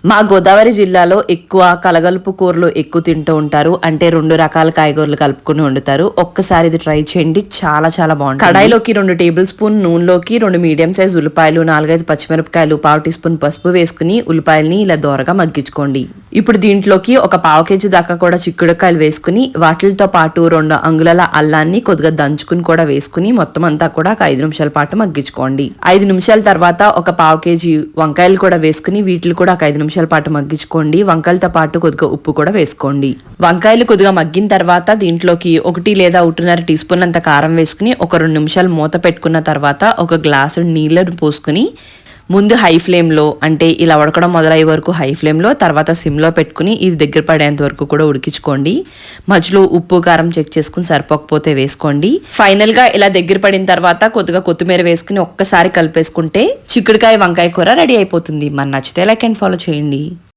మా గోదావరి జిల్లాలో ఎక్కువ కలగలుపు కూరలు ఎక్కువ తింటూ ఉంటారు. అంటే 2 రకాల కాయగూరలు కలుపుకుని వండుతారు. ఒక్కసారి ఇది ట్రై చేయండి, చాలా చాలా బాగుంటుంది. కడాయిలోకి 2 టేబుల్ స్పూన్ నూనెలోకి 2 మీడియం సైజ్ ఉల్లిపాయలు, 4-5 పచ్చిమిరపకాయలు, 1/2 టీ స్పూన్ పసుపు వేసుకుని ఉల్లిపాయలని ఇలా దోరగా మగ్గించుకోండి. ఇప్పుడు దీంట్లోకి ఒక 1/2 కేజీ దాకా కూడా చిక్కుడుకాయలు వేసుకుని వాటితో పాటు 2 అంగుళాల అల్లాన్ని కొద్దిగా దంచుకుని కూడా వేసుకుని మొత్తం అంతా కూడా 5 నిమిషాల పాటు మగ్గించుకోండి. 5 నిమిషాల తర్వాత ఒక 1/2 కేజీ వంకాయలు కూడా వేసుకుని వీటిని కూడా 5 నిమిషాల పాటు మగ్గించుకోండి. వంకాయలతో పాటు కొద్దిగా ఉప్పు కూడా వేసుకోండి. వంకాయలు కొద్దిగా మగ్గిన తర్వాత దీంట్లోకి 1 లేదా 1.5 టీ స్పూన్ అంత కారం వేసుకుని ఒక 2 నిమిషాలు మూత పెట్టుకున్న తర్వాత ఒక గ్లాసు నీళ్ళను పోసుకుని ముందు హై ఫ్లేమ్లో, అంటే ఇలా ఉడకడం మొదలయ్యే వరకు హై ఫ్లేమ్లో, తర్వాత సిమ్లో పెట్టుకుని ఇది దగ్గర పడేంత వరకు కూడా ఉడికించుకోండి. మధ్యలో ఉప్పు కారం చెక్ చేసుకుని సరిపోకపోతే వేసుకోండి. ఫైనల్గా ఇలా దగ్గర పడిన తర్వాత కొద్దిగా కొత్తిమీర వేసుకుని ఒక్కసారి కలిపేసుకుంటే చిక్కుడుకాయ వంకాయ కూర రెడీ అయిపోతుంది. మన నచ్చితే లైక్ అండ్ ఫాలో చేయండి.